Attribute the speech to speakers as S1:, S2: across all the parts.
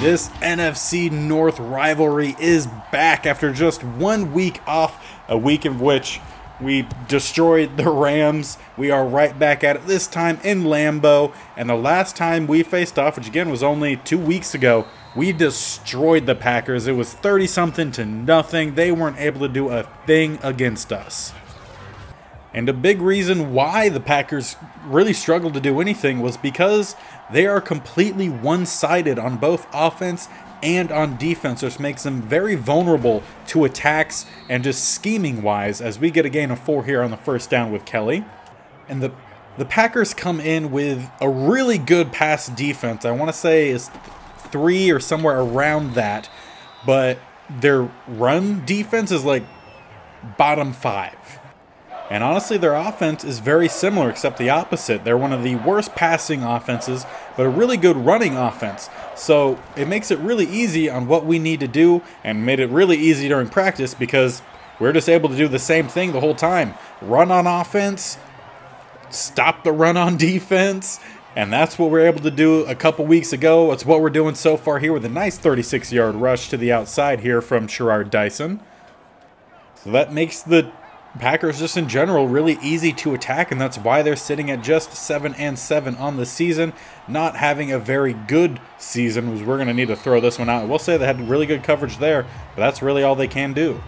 S1: This NFC North rivalry is back after just 1 week off, a week in which we destroyed the Rams. We are right back at it, this time in Lambo. And the last time we faced off, which again was only 2 weeks ago, we destroyed the Packers. It was 30-something to nothing. They weren't able to do a thing against us. And a big reason why the Packers really struggled to do anything was because they are completely one-sided on both offense and on defense, which makes them very vulnerable to attacks and just scheming-wise, as we get a gain of 4 here on the first down with Kelly. And the Packers come in with a really good pass defense. I want to say it's 3 or somewhere around that, but their run defense is like bottom 5. And honestly, their offense is very similar, except the opposite. They're one of the worst passing offenses, but a really good running offense. So it makes it really easy on what we need to do, and made it really easy during practice because we're just able to do the same thing the whole time. Run on offense, stop the run on defense, and that's what we're able to do a couple weeks ago. It's what we're doing so far here with a nice 36-yard rush to the outside here from Sherrard Dyson. So that makes the Packers just in general really easy to attack, and that's why they're sitting at just 7-7 on the season, not having a very good season. We're going to need to throw this one out. We'll say they had really good coverage there, but that's really all they can do.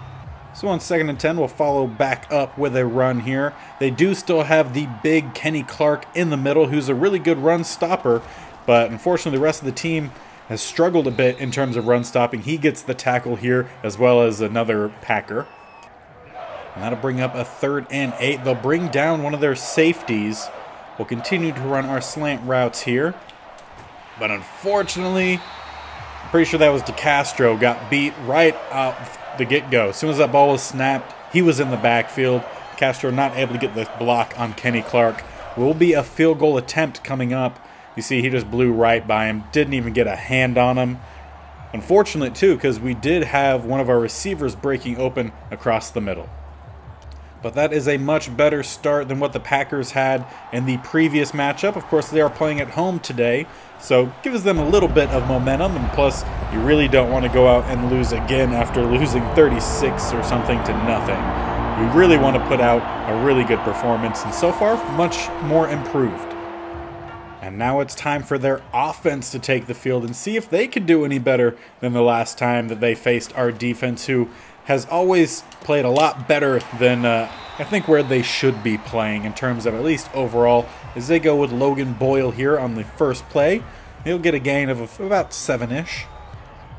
S1: So on 2nd and 10, we'll follow back up with a run here. They do still have the big Kenny Clark in the middle, who's a really good run stopper, but unfortunately the rest of the team has struggled a bit in terms of run stopping. He gets the tackle here, as well as another Packer. And that'll bring up a 3rd and 8. They'll bring down one of their safeties. We'll continue to run our slant routes here. But unfortunately, I'm pretty sure that was DeCastro, got beat right out the get-go. As soon as that ball was snapped, he was in the backfield. Castro not able to get the block on Kenny Clark. Will be a field goal attempt coming up. You see, he just blew right by him. Didn't even get a hand on him. Unfortunate, too, because we did have one of our receivers breaking open across the middle. But that is a much better start than what the Packers had in the previous matchup. Of course, they are playing at home today, so gives them a little bit of momentum. And plus, you really don't want to go out and lose again after losing 36 or something to nothing. You really want to put out a really good performance, and so far, much more improved. And now it's time for their offense to take the field and see if they can do any better than the last time that they faced our defense, who has always played a lot better than I think where they should be playing in terms of at least overall. As they go with Logan Boyle here on the first play, he'll get a gain of about 7-ish.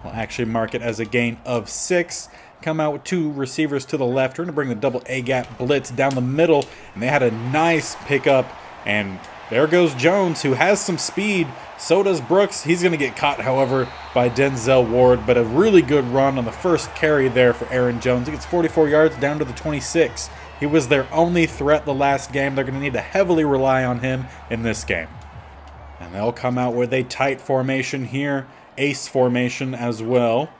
S1: We'll actually mark it as a gain of 6. Come out with 2 receivers to the left. We're going to bring the double A-gap blitz down the middle, and they had a nice pickup, and there goes Jones, who has some speed. So does Brooks. He's going to get caught, however, by Denzel Ward, but a really good run on the first carry there for Aaron Jones. He gets 44 yards down to the 26. He was their only threat the last game. They're going to need to heavily rely on him in this game. And they'll come out with a tight formation here, ace formation as well.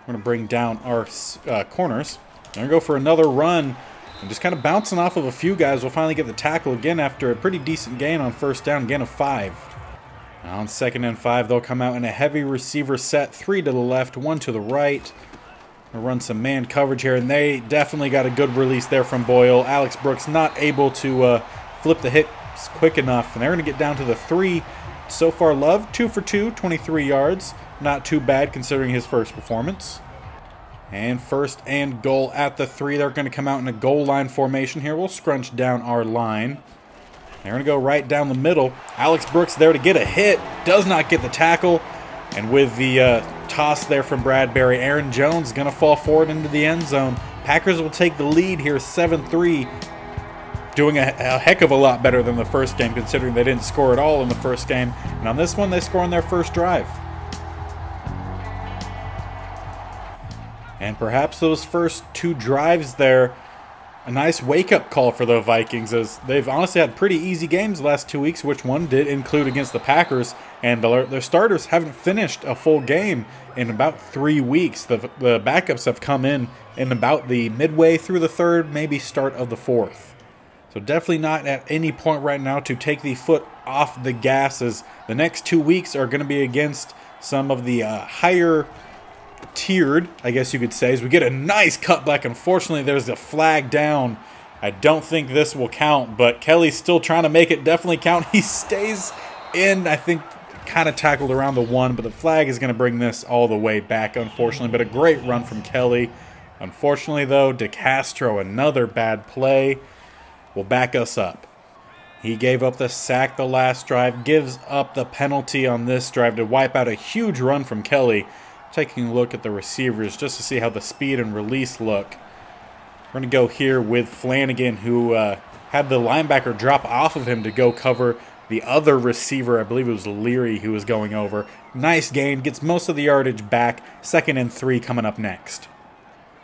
S1: We're going to bring down our corners. They're going to go for another run. And just kind of bouncing off of a few guys, we'll finally get the tackle again after a pretty decent gain on first down, gain of 5. Now on 2nd and 5, they'll come out in a heavy receiver set, 3 to the left, 1 to the right. We'll run some man coverage here, and they definitely got a good release there from Boyle. Alex Brooks not able to flip the hits quick enough, and they're going to get down to the 3. So far, Love, 2 for 2, 23 yards. Not too bad considering his first performance. And 1st and goal at the 3. They're going to come out in a goal line formation here. We'll scrunch down our line. They're going to go right down the middle. Alex Brooks there to get a hit. Does not get the tackle. And with the toss there from Bradbury, Aaron Jones going to fall forward into the end zone. Packers will take the lead here 7-3. Doing a heck of a lot better than the first game, considering they didn't score at all in the first game. And on this one, they score on their first drive. And perhaps those first 2 drives there, a nice wake-up call for the Vikings, as they've honestly had pretty easy games the last 2 weeks, which one did include against the Packers, and their starters haven't finished a full game in about 3 weeks. The backups have come in about the midway through the 3rd, maybe start of the 4th. So definitely not at any point right now to take the foot off the gas, as the next 2 weeks are going to be against some of the higher tiered, I guess you could say, as we get a nice cutback. Unfortunately, there's a flag down. I don't think this will count, but Kelly's still trying to make it definitely count. He stays in, I think, kind of tackled around the 1, but the flag is going to bring this all the way back, unfortunately. But a great run from Kelly. Unfortunately, though, DeCastro, another bad play, will back us up. He gave up the sack the last drive, gives up the penalty on this drive to wipe out a huge run from Kelly. Taking a look at the receivers just to see how the speed and release look. We're going to go here with Flanagan, who had the linebacker drop off of him to go cover the other receiver. I believe it was Leary who was going over. Nice gain, gets most of the yardage back. 2nd and 3 coming up next.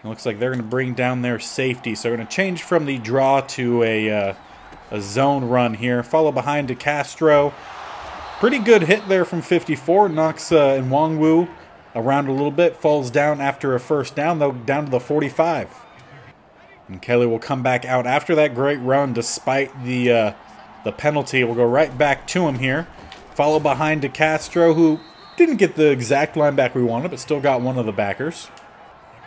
S1: It looks like they're going to bring down their safety. So we're going to change from the draw to a zone run here. Follow behind DeCastro. Pretty good hit there from 54. Knocks Nwangwu around a little bit. Falls down after a first down, though, down to the 45. And Kelly will come back out after that great run despite the penalty. We'll go right back to him here. Follow behind DeCastro, who didn't get the exact linebacker we wanted, but still got one of the backers.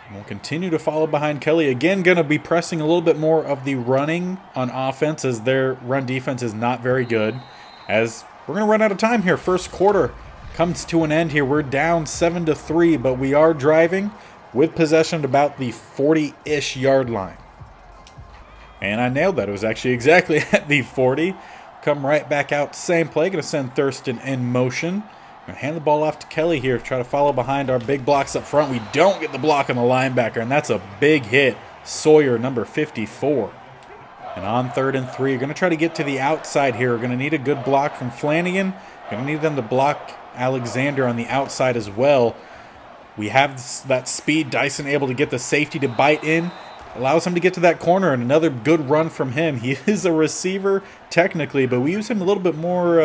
S1: And we'll continue to follow behind Kelly. Again, going to be pressing a little bit more of the running on offense, as their run defense is not very good. As we're going to run out of time here. First quarter comes to an end here. We're down 7-3, but we are driving with possession at about the 40-ish yard line. And I nailed that. It was actually exactly at the 40. Come right back out. Same play. Going to send Thurston in motion. Going to hand the ball off to Kelly here. Try to follow behind our big blocks up front. We don't get the block on the linebacker, and that's a big hit. Sawyer, number 54. And on 3rd and 3, going to try to get to the outside here. We're going to need a good block from Flanagan. Going to need them to block Alexander on the outside as well. We have that speed. Dyson able to get the safety to bite in. Allows him to get to that corner, and another good run from him. He is a receiver technically, but we use him a little bit more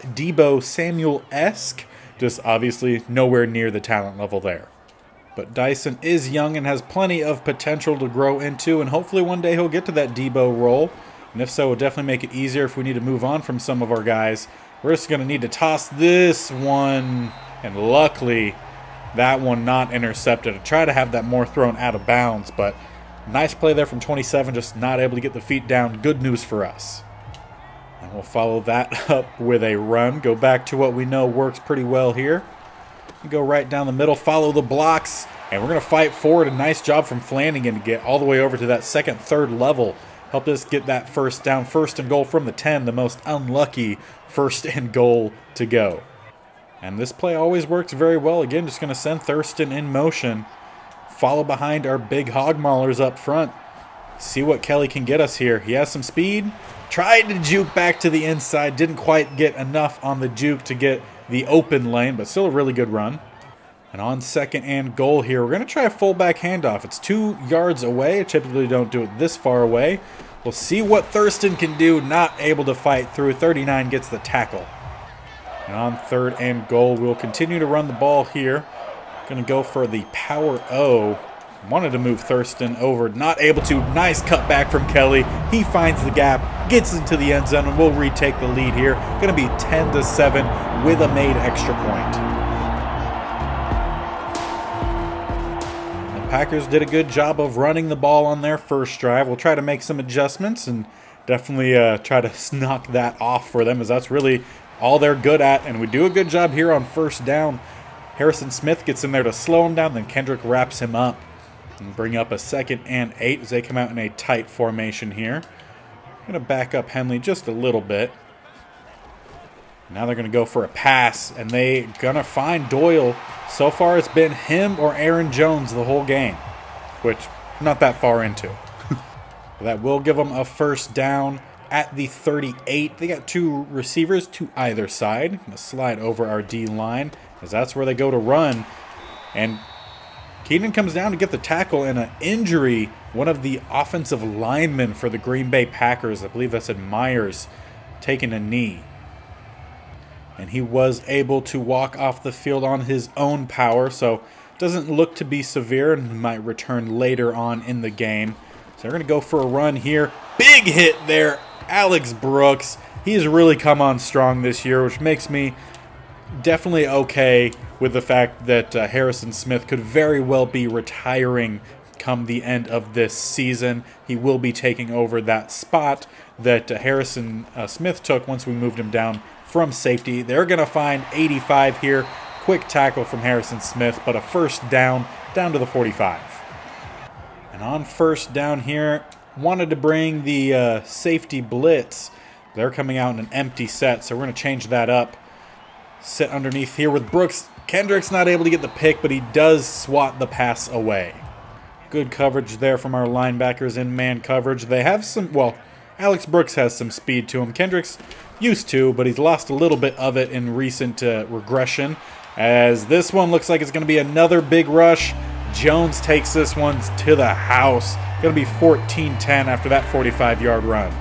S1: Debo Samuel-esque. Just obviously nowhere near the talent level there. But Dyson is young and has plenty of potential to grow into, and hopefully one day he'll get to that Debo role. And if so, it'll definitely make it easier if we need to move on from some of our guys. We're just going to need to toss this one, and luckily that one not intercepted. I try to have that more thrown out of bounds, but nice play there from 27, just not able to get the feet down. Good news for us. And we'll follow that up with a run. Go back to what we know works pretty well here. We go right down the middle, follow the blocks, and we're going to fight forward. A nice job from Flanagan to get all the way over to that 2nd, 3rd level. Helped us get that first down. 1st and goal from the 10, the most unlucky 1st and goal to go. And this play always works very well. Again, just going to send Thurston in motion. Follow behind our big hog maulers up front. See what Kelly can get us here. He has some speed. Tried to juke back to the inside. Didn't quite get enough on the juke to get the open lane, but still a really good run. And on 2nd and goal here, we're going to try a fullback handoff. It's 2 yards away. I typically don't do it this far away. We'll see what Thurston can do. Not able to fight through. 39 gets the tackle. And on 3rd and goal, we'll continue to run the ball here. Going to go for the power O. Wanted to move Thurston over. Not able to. Nice cutback from Kelly. He finds the gap. Gets into the end zone, and we'll retake the lead here. Going to be 10-7 with a made extra point. The Packers did a good job of running the ball on their first drive. We'll try to make some adjustments and definitely try to knock that off for them, as that's really all they're good at. And we do a good job here on 1st down. Harrison Smith gets in there to slow him down, then Kendrick wraps him up and bring up a 2nd and 8 as they come out in a tight formation here. I'm going to back up Henley just a little bit. Now they're going to go for a pass, and they're going to find Doyle. So far it's been him or Aaron Jones the whole game, which I'm not that far into. That will give them a 1st down at the 38. They got 2 receivers to either side. Going to slide over our D line, as that's where they go to run. And Keenan comes down to get the tackle, and an injury. One of the offensive linemen for the Green Bay Packers, I believe that's Myers, taking a knee. And he was able to walk off the field on his own power, so doesn't look to be severe and might return later on in the game. So they're going to go for a run here. Big hit there, Alex Brooks. He's really come on strong this year, which makes me definitely okay with the fact that Harrison Smith could very well be retiring come the end of this season. He will be taking over that spot that Harrison Smith took once we moved him down from safety. They're going to find 85 here. Quick tackle from Harrison Smith, but a first down to the 45. And on first down here, wanted to bring the safety blitz. They're coming out in an empty set, so we're going to change that up. Sit underneath here with Brooks. Kendrick's not able to get the pick, but he does swat the pass away. Good coverage there from our linebackers in man coverage. They have some, well, Alex Brooks has some speed to him. Kendrick's used to, but he's lost a little bit of it in recent regression. As this one looks like it's going to be another big rush. Jones takes this one to the house. Going to be 14-10 after that 45-yard run.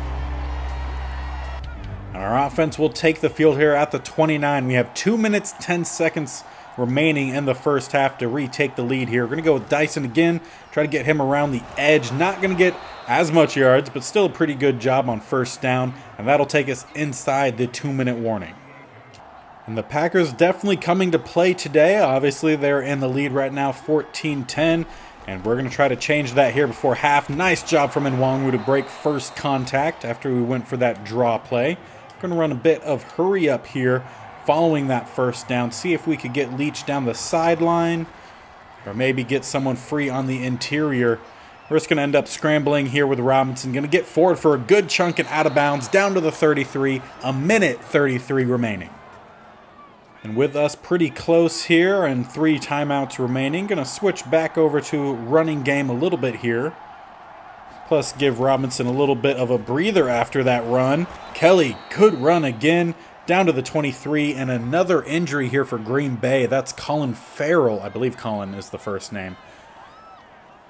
S1: And our offense will take the field here at the 29. We have 2 minutes, 10 seconds remaining in the first half to retake the lead here. We're going to go with Dyson again, try to get him around the edge. Not going to get as much yards, but still a pretty good job on first down, and that'll take us inside the 2-minute warning. And the Packers definitely coming to play today. Obviously, they're in the lead right now, 14-10, and we're going to try to change that here before half. Nice job from Nwangu to break first contact after we went for that draw play. We're going to run a bit of hurry up here following that first down. See if we could get Leach down the sideline or maybe get someone free on the interior. We're just going to end up scrambling here with Robinson. Going to get forward for a good chunk and out of bounds down to the 33. A minute 33 remaining. And with us pretty close here and 3 timeouts remaining, going to switch back over to running game a little bit here. Plus give Robinson a little bit of a breather after that run. Kelly could run again down to the 23, and another injury here for Green Bay. That's Colin Farrell. I believe Colin is the first name.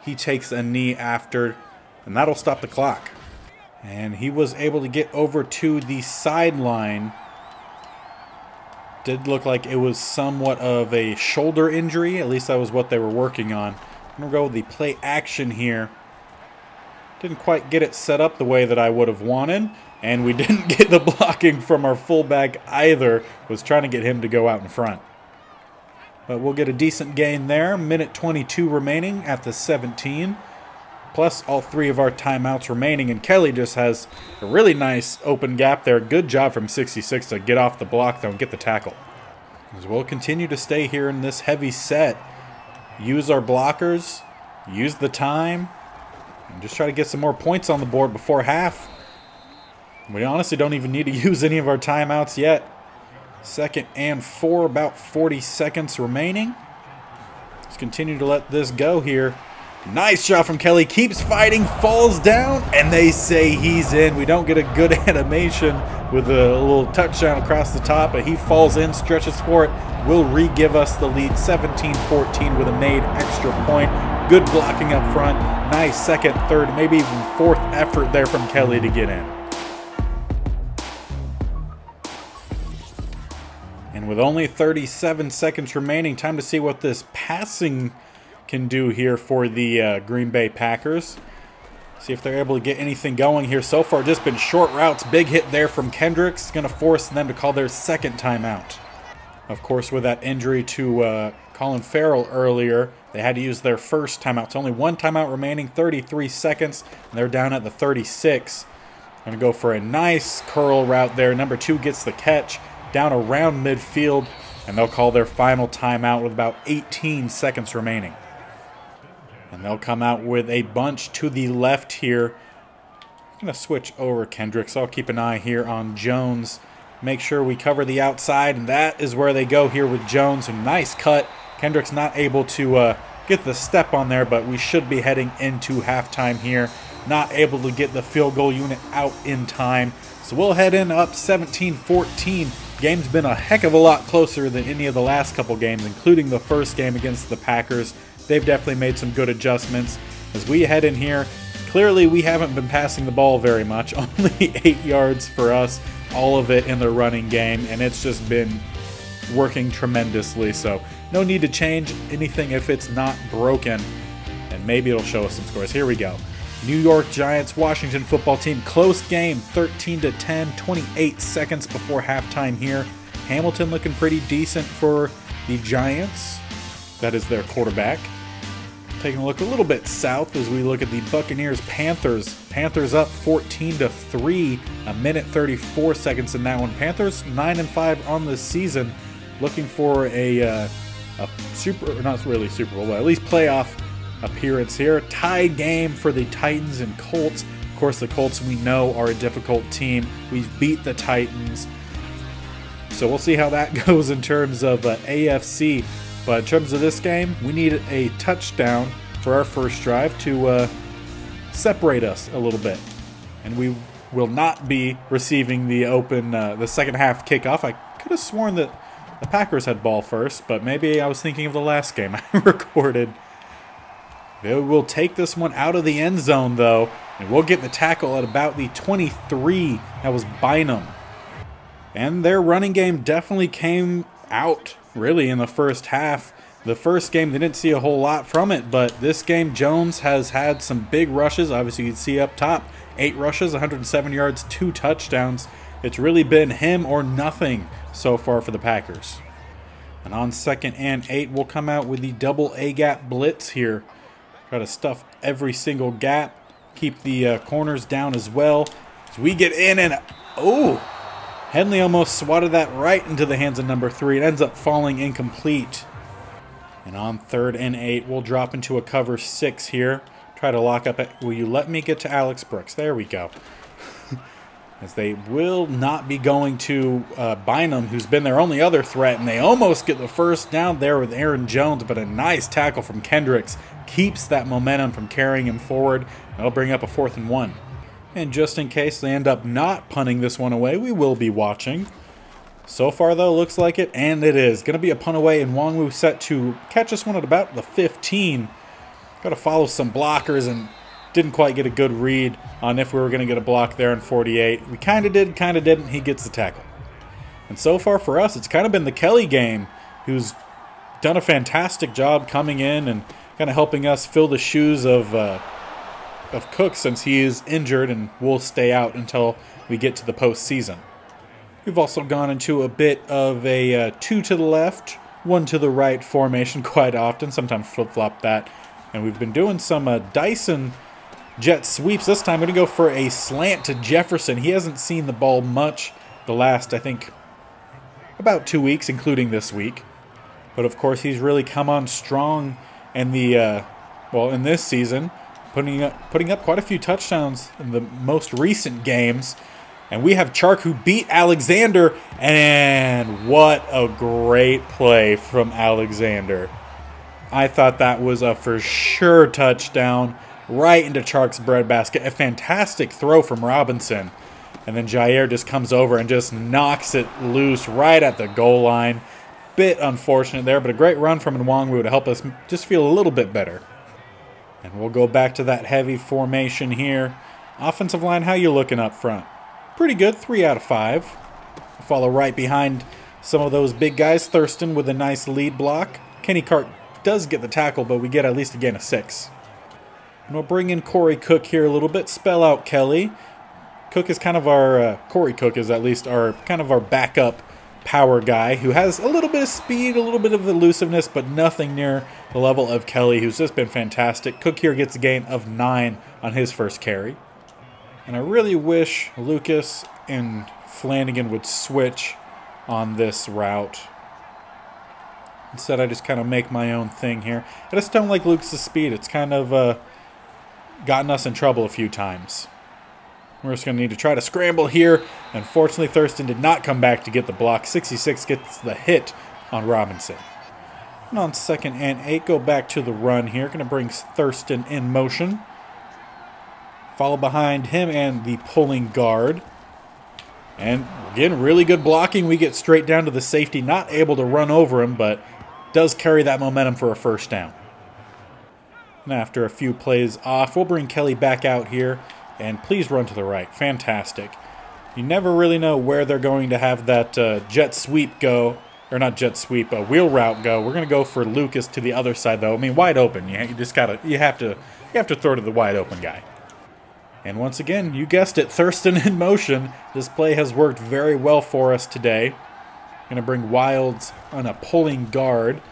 S1: He takes a knee after, and that'll stop the clock. And he was able to get over to the sideline. Did look like it was somewhat of a shoulder injury. At least that was what they were working on. I'm going to go with the play action here. Didn't quite get it set up the way that I would have wanted. And we didn't get the blocking from our fullback either. Was trying to get him to go out in front. But we'll get a decent gain there. Minute 22 remaining at the 17. Plus all 3 of our timeouts remaining. And Kelly just has a really nice open gap there. Good job from 66 to get off the block though and get the tackle. As we'll continue to stay here in this heavy set. Use our blockers. Use the time. And just try to get some more points on the board before half. We honestly don't even need to use any of our timeouts yet. 2nd and 4, about 40 seconds remaining. Let's continue to let this go here. Nice shot from Kelly. Keeps fighting, falls down, and they say he's in. We don't get a good animation with a little touchdown across the top, but he falls in, stretches for it. Will re-give us the lead 17-14 with a made extra point. Good blocking up front. Nice 2nd, 3rd, maybe even 4th effort there from Kelly to get in. And with only 37 seconds remaining, time to see what this passing can do here for the Green Bay Packers. See if they're able to get anything going here. So far, just been short routes. Big hit there from Kendricks. It's going to force them to call their 2nd timeout. Of course, with that injury to Colin Farrell earlier, they had to use their 1st timeout. It's only 1 timeout remaining, 33 seconds, and they're down at the 36. Going to go for a nice curl route there. Number 2 gets the catch down around midfield, and they'll call their final timeout with about 18 seconds remaining. And they'll come out with a bunch to the left here. I'm going to switch over Kendricks. I'll keep an eye here on Jones. Make sure we cover the outside, and that is where they go here with Jones. A nice cut. Kendricks not able to get the step on there, but we should be heading into halftime here. Not able to get the field goal unit out in time. So we'll head in up 17-14. Game's been a heck of a lot closer than any of the last couple games, including the first game against the Packers. They've definitely made some good adjustments. As we head in here, clearly we haven't been passing the ball very much. Only 8 yards for us, all of it in the running game, and it's just been working tremendously. So no need to change anything if it's not broken, and maybe it'll show us some scores. Here we go. New York Giants, Washington football team, close game, 13-10, 28 seconds before halftime here. Hamilton looking pretty decent for the Giants. That is their quarterback. Taking a look a little bit south as we look at the Buccaneers-Panthers. Panthers up 14-3, a minute 34 seconds in that one. Panthers 9-5 on the season, looking for a not really Super Bowl, but at least playoff appearance here. Tied game for the Titans and Colts. Of course, the Colts we know are a difficult team. We've beat the Titans, so we'll see how that goes in terms of AFC. But in terms of this game, we need a touchdown for our first drive to separate us a little bit. And we will not be receiving the second half kickoff. I could have sworn that the Packers had ball first, but maybe I was thinking of the last game I recorded. They will take this one out of the end zone, though, and we'll get the tackle at about the 23. That was Bynum. And their running game definitely came out, really, in the first half. The first game, they didn't see a whole lot from it, but this game, Jones has had some big rushes. Obviously, you can see up top, 8 rushes, 107 yards, 2 touchdowns. It's really been him or nothing so far for the Packers. And on 2nd and 8, we'll come out with the double A-gap blitz here. Try to stuff every single gap, keep the corners down as well. So we get in and, Henley almost swatted that right into the hands of number 3. It ends up falling incomplete. And on 3rd and 8, we'll drop into a cover 6 here. Try to lock up. Will you let me get to Alex Brooks? There we go. As they will not be going to Bynum, who's been their only other threat. And they almost get the first down there with Aaron Jones. But a nice tackle from Kendricks keeps that momentum from carrying him forward. That'll bring up a 4th and 1. And just in case they end up not punting this one away, we will be watching. So far, though, looks like it, and it is. Going to be a punt away, and Nwangwu set to catch this one at about the 15. Got to follow some blockers, and didn't quite get a good read on if we were going to get a block there in 48. We kind of did, kind of didn't. He gets the tackle. And so far for us, it's kind of been the Kelly game, who's done a fantastic job coming in and kind of helping us fill the shoes of Cook, since he is injured and will stay out until we get to the postseason. We've also gone into a bit of a 2 to the left, 1 to the right formation quite often, sometimes flip-flop that. And we've been doing some Dyson jet sweeps. This time we're going to go for a slant to Jefferson. He hasn't seen the ball much the last, I think, about 2 weeks, including this week. But of course, he's really come on strong in in this season, putting up quite a few touchdowns in the most recent games. And we have Chark, who beat Alexander, and what a great play from Alexander. I thought that was a for sure touchdown right into Chark's breadbasket. A fantastic throw from Robinson. And then Jair just comes over and just knocks it loose right at the goal line. Bit unfortunate there, but a great run from Nwangwu to help us just feel a little bit better. And we'll go back to that heavy formation here. Offensive line, how you looking up front? Pretty good, 3 out of 5. Follow right behind some of those big guys. Thurston with a nice lead block. Kenny Clark does get the tackle, but we get at least a gain of 6. And we'll bring in Corey Cook here a little bit. Spell out Kelly. Cook is kind of our, Corey Cook is at least our backup power guy who has a little bit of speed, a little bit of elusiveness, but nothing near the level of Kelly, who's just been fantastic. Cook here gets a gain of 9 on his first carry. And I really wish Lucas and Flanagan would switch on this route. Instead, I just kind of make my own thing here. I just don't like Lucas' speed. It's kind of gotten us in trouble a few times. We're just going to need to try to scramble here. Unfortunately, Thurston did not come back to get the block. 66 gets the hit on Robinson. And on 2nd and 8, go back to the run here. Going to bring Thurston in motion. Follow behind him and the pulling guard. And again, really good blocking. We get straight down to the safety. Not able to run over him, but does carry that momentum for a first down. And after a few plays off, we'll bring Kelly back out here. And please run to the right. Fantastic. You never really know where they're going to have that jet sweep go. Or not jet sweep, wheel route go. We're going to go for Lucas to the other side, though. I mean, wide open. You have to throw to the wide open guy. And once again, you guessed it, Thurston in motion. This play has worked very well for us today. Going to bring Wilds on a pulling guard.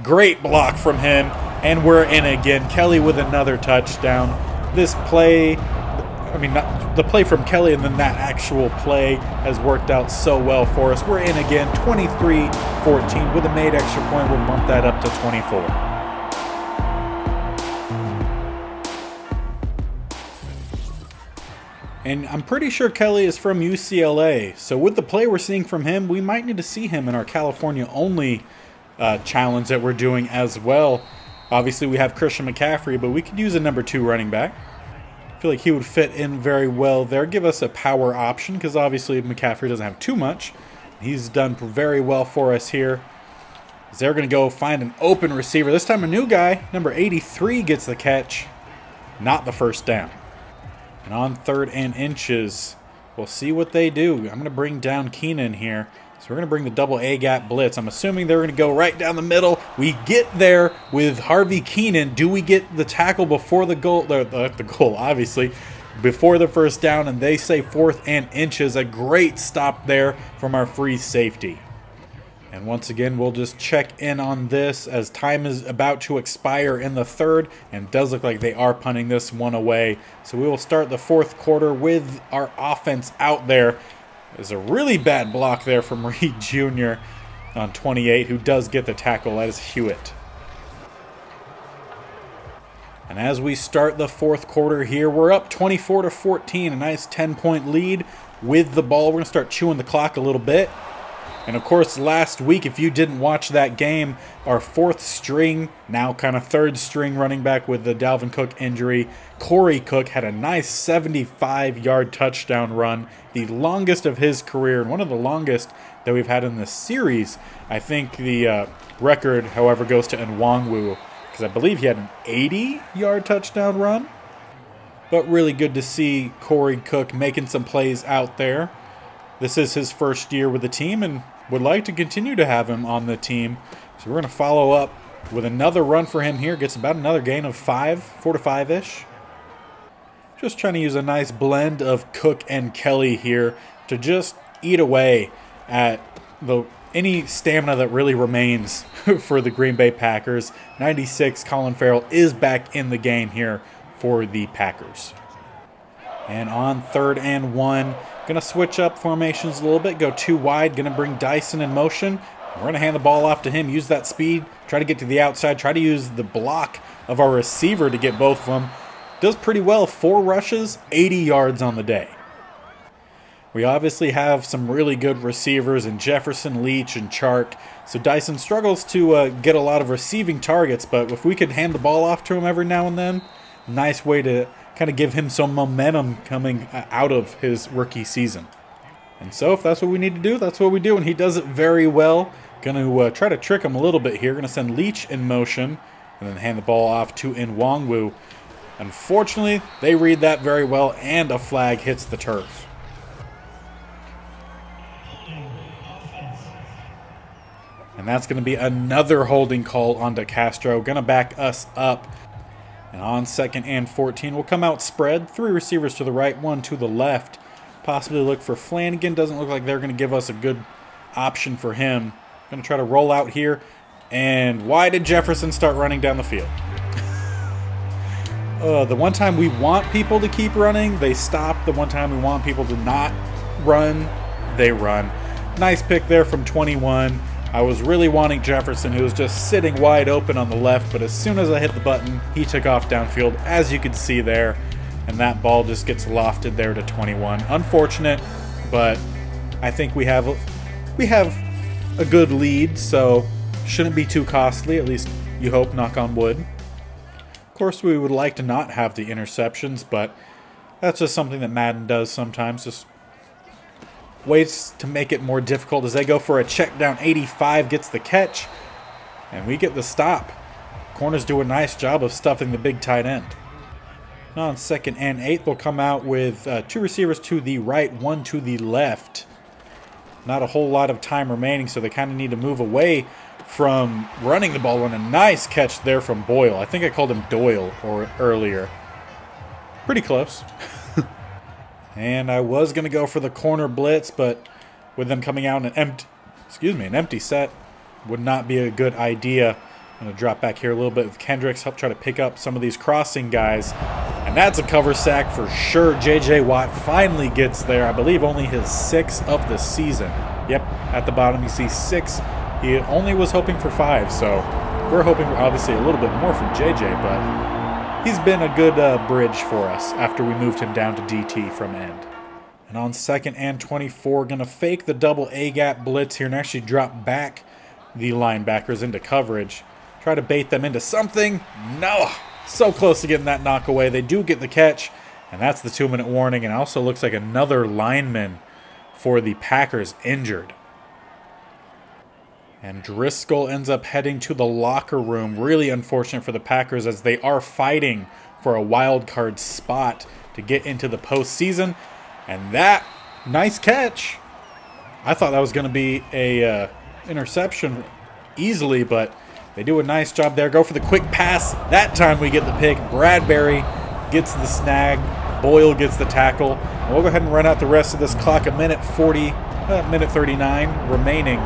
S1: Great block from him, and we're in again. Kelly with another touchdown. This play, not the play from Kelly and then that actual play has worked out so well for us. We're in again, 23-14. With a made extra point, we'll bump that up to 24. And I'm pretty sure Kelly is from UCLA, so with the play we're seeing from him, we might need to see him in our California-only challenge that we're doing as well. Obviously, we have Christian McCaffrey, but we could use a number 2 running back. I feel like he would fit in very well there. Give us a power option, because obviously McCaffrey doesn't have too much. He's done very well for us here. They're going to go find an open receiver. This time a new guy, number 83, gets the catch. Not the first down. And on 3rd and inches, we'll see what they do. I'm going to bring down Keenan here. So we're going to bring the double A-gap blitz. I'm assuming they're going to go right down the middle. We get there with Harvey Keenan. Do we get the tackle before the goal? The goal, obviously, before the first down. And they say 4th and inches. A great stop there from our free safety. And once again, we'll just check in on this as time is about to expire in the 3rd. And it does look like they are punting this one away. So we will start the 4th quarter with our offense out there. There's a really bad block there from Reed Jr. on 28, who does get the tackle. That is Hewitt. And as we start the 4th quarter here, we're up 24-14, a nice 10-point lead with the ball. We're going to start chewing the clock a little bit. And of course, last week, if you didn't watch that game, our 4th string, now kind of 3rd string running back with the Dalvin Cook injury, Corey Cook, had a nice 75-yard touchdown run, the longest of his career, and one of the longest that we've had in this series. I think the record, however, goes to Nwangwu, because I believe he had an 80-yard touchdown run. But really good to see Corey Cook making some plays out there. This is his first year with the team, and would like to continue to have him on the team. So we're going to follow up with another run for him here. Gets about another gain of 4 to 5-ish. Just trying to use a nice blend of Cook and Kelly here to just eat away at any stamina that really remains for the Green Bay Packers. 96, Colin Farrell is back in the game here for the Packers. And on 3rd and 1, going to switch up formations a little bit, go 2 wide, going to bring Dyson in motion. We're going to hand the ball off to him, use that speed, try to get to the outside, try to use the block of our receiver to get both of them. Does pretty well, 4 rushes, 80 yards on the day. We obviously have some really good receivers in Jefferson, Leach, and Chark. So Dyson struggles to get a lot of receiving targets, but if we could hand the ball off to him every now and then, nice way to kind of give him some momentum coming out of his rookie season. And so if that's what we need to do, that's what we do, and he does it very well. Going to try to trick him a little bit here. Going to send Leach in motion and then hand the ball off to Nwangwu. Unfortunately, they read that very well, and a flag hits the turf. And that's going to be another holding call onto Castro. Going to back us up. And on 2nd and 14, we'll come out spread. 3 receivers to the right, 1 to the left. Possibly look for Flanagan. Doesn't look like they're going to give us a good option for him. Going to try to roll out here. And why did Jefferson start running down the field? The one time we want people to keep running, they stop. The one time we want people to not run, they run. Nice pick there from 21. I was really wanting Jefferson, who was just sitting wide open on the left, but as soon as I hit the button, he took off downfield, as you can see there, and that ball just gets lofted there to 21. Unfortunate, but I think we have a good lead, so shouldn't be too costly, at least you hope, knock on wood. Of course, we would like to not have the interceptions, but that's just something that Madden does sometimes, just ways to make it more difficult as they go for a check down. 85 gets the catch, and we get the stop. Corners do a nice job of stuffing the big tight end. Now on 2nd and 8, they'll come out with 2 receivers to the right, 1 to the left. Not a whole lot of time remaining, so they kind of need to move away from running the ball, and a nice catch there from Boyle. I think I called him Doyle earlier. Pretty close. And I was going to go for the corner blitz, but with them coming out in an an empty set would not be a good idea. I'm going to drop back here a little bit with Kendricks, help try to pick up some of these crossing guys. And that's a cover sack for sure. J.J. Watt finally gets there. I believe only his 6th of the season. Yep, at the bottom you see 6. He only was hoping for 5, so we're hoping for obviously a little bit more from J.J., but he's been a good bridge for us after we moved him down to DT from end. And on 2nd and 24, going to fake the double A-gap blitz here and actually drop back the linebackers into coverage. Try to bait them into something. No! So close to getting that knock away. They do get the catch, and that's the 2-minute warning. And it also looks like another lineman for the Packers injured. And Driscoll ends up heading to the locker room. Really unfortunate for the Packers as they are fighting for a wild card spot to get into the postseason. And that, nice catch. I thought that was going to be a interception easily, but they do a nice job there. Go for the quick pass. That time we get the pick. Bradbury gets the snag. Boyle gets the tackle. And we'll go ahead and run out the rest of this clock. Minute 39 remaining.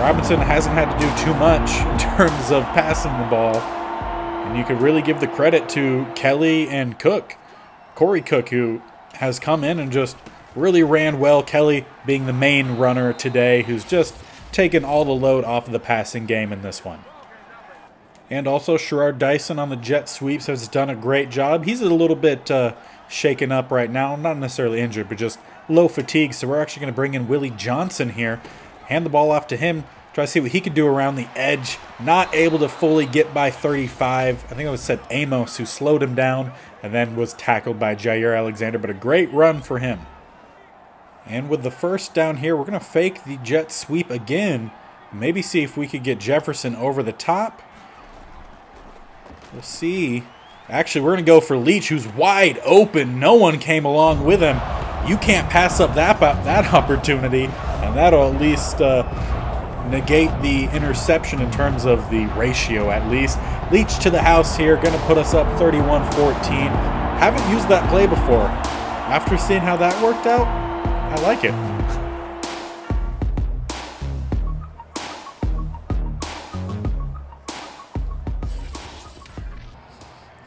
S1: Robinson hasn't had to do too much in terms of passing the ball. And you could really give the credit to Kelly and Cook. Corey Cook, who has come in and just really ran well. Kelly being the main runner today, who's just taken all the load off of the passing game in this one. And also Sherrard Dyson on the jet sweeps has done a great job. He's a little bit shaken up right now. Not necessarily injured, but just low fatigue. So we're actually going to bring in Willie Johnson here. Hand the ball off to him. Try to see what he could do around the edge. Not able to fully get by 35. I think it was said Amos who slowed him down and then was tackled by Jair Alexander. But a great run for him. And with the first down here, we're going to fake the jet sweep again. Maybe see if we could get Jefferson over the top. We'll see. Actually, we're going to go for Leach, who's wide open. No one came along with him. You can't pass up that opportunity. And that'll at least negate the interception in terms of the ratio, at least. Leach to the house here. Going to put us up 31-14. Haven't used that play before. After seeing how that worked out, I like it.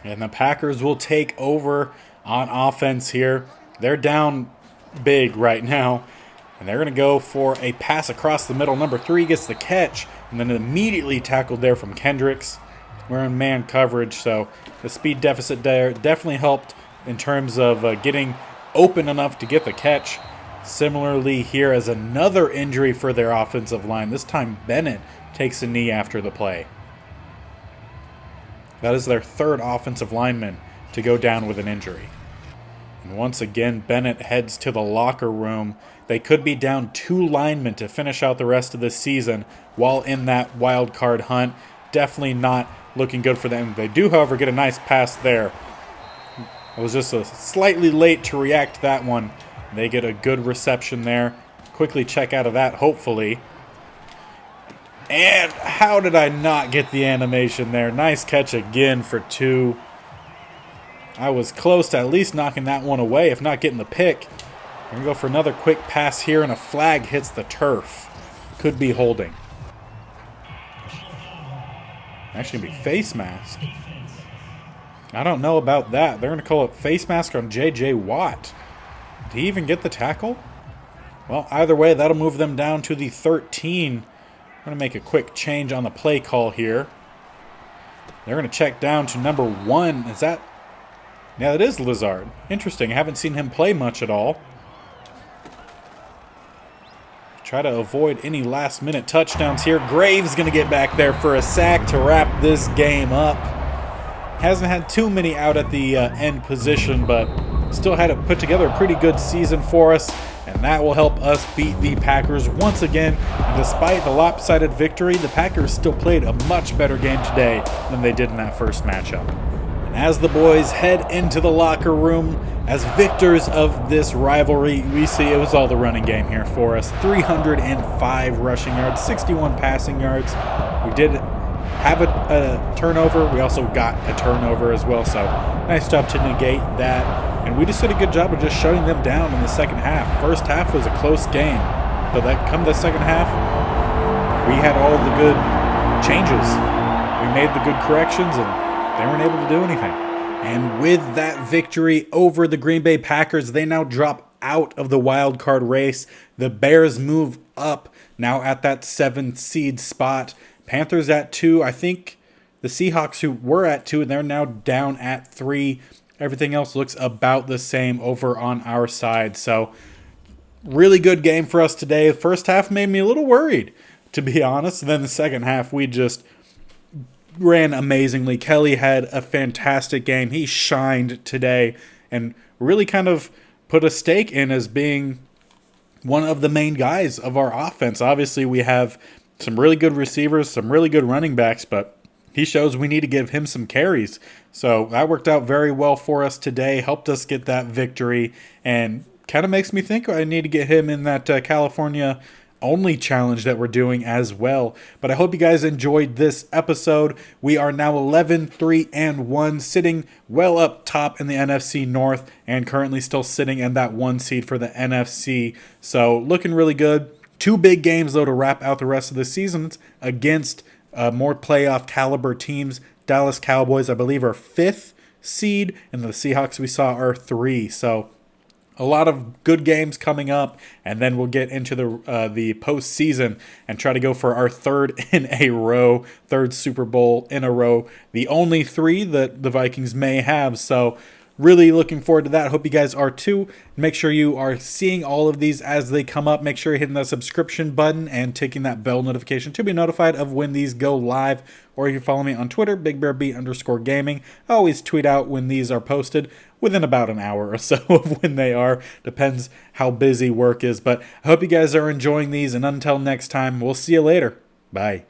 S1: And the Packers will take over on offense here. They're down big right now. And they're going to go for a pass across the middle. Number 3 gets the catch. And then immediately tackled there from Kendricks. We're in man coverage, so the speed deficit there definitely helped in terms of getting open enough to get the catch. Similarly here as another injury for their offensive line. This time Bennett takes a knee after the play. That is their 3rd offensive lineman to go down with an injury. And once again, Bennett heads to the locker room. They could be down 2 linemen to finish out the rest of this season while in that wild card hunt. Definitely not looking good for them. They do, however, get a nice pass there. I was just slightly late to react to that one. They get a good reception there. Quickly check out of that, hopefully. And how did I not get the animation there? Nice catch again for 2. I was close to at least knocking that one away, if not getting the pick. We're going to go for another quick pass here, and a flag hits the turf. Could be holding. Actually going to be face mask. I don't know about that. They're going to call it face mask on J.J. Watt. Did he even get the tackle? Well, either way, that'll move them down to the 13. I'm going to make a quick change on the play call here. They're going to check down to number 1. Is that... Yeah, that is Lazard. Interesting. I haven't seen him play much at all. Try to avoid any last-minute touchdowns here. Graves going to get back there for a sack to wrap this game up. Hasn't had too many out at the end position, but still had to put together a pretty good season for us, and that will help us beat the Packers once again. And despite the lopsided victory, the Packers still played a much better game today than they did in that first matchup. And as the boys head into the locker room, as victors of this rivalry, we see it was all the running game here for us. 305 rushing yards, 61 passing yards. We did have a turnover. We also got a turnover as well, so nice job to negate that. And we just did a good job of just shutting them down in the second half. First half was a close game. But that come the second half, we had all the good changes. We made the good corrections, and they weren't able to do anything. And with that victory over the Green Bay Packers, they now drop out of the wild card race. The Bears move up, now at that 7th seed spot. Panthers at 2. I think the Seahawks, who were at 2, they're now down at 3. Everything else looks about the same over on our side. So, really good game for us today. The first half made me a little worried, to be honest. And then the second half, we just ran amazingly. Kelly had a fantastic game. He shined today and really kind of put a stake in as being one of the main guys of our offense. Obviously, we have some really good receivers, some really good running backs, but he shows we need to give him some carries. So that worked out very well for us today, helped us get that victory, and kind of makes me think I need to get him in that California only challenge that we're doing as well. But I hope you guys enjoyed this episode. We are now 11-3-1, sitting well up top in the NFC North, and currently still sitting in that 1 seed for the NFC. So looking really good. 2 big games though to wrap out the rest of the season against more playoff caliber teams. Dallas Cowboys, I believe, are 5th seed, and the Seahawks we saw are 3. So a lot of good games coming up, and then we'll get into the postseason and try to go for our 3rd in a row, 3rd Super Bowl in a row, the only 3 that the Vikings may have. So really looking forward to that. Hope you guys are too. Make sure you are seeing all of these as they come up. Make sure you're hitting that subscription button and taking that bell notification to be notified of when these go live. Or you can follow me on Twitter, BigBearB_gaming. I always tweet out when these are posted within about an hour or so of when they are. Depends how busy work is. But I hope you guys are enjoying these. And until next time, we'll see you later. Bye.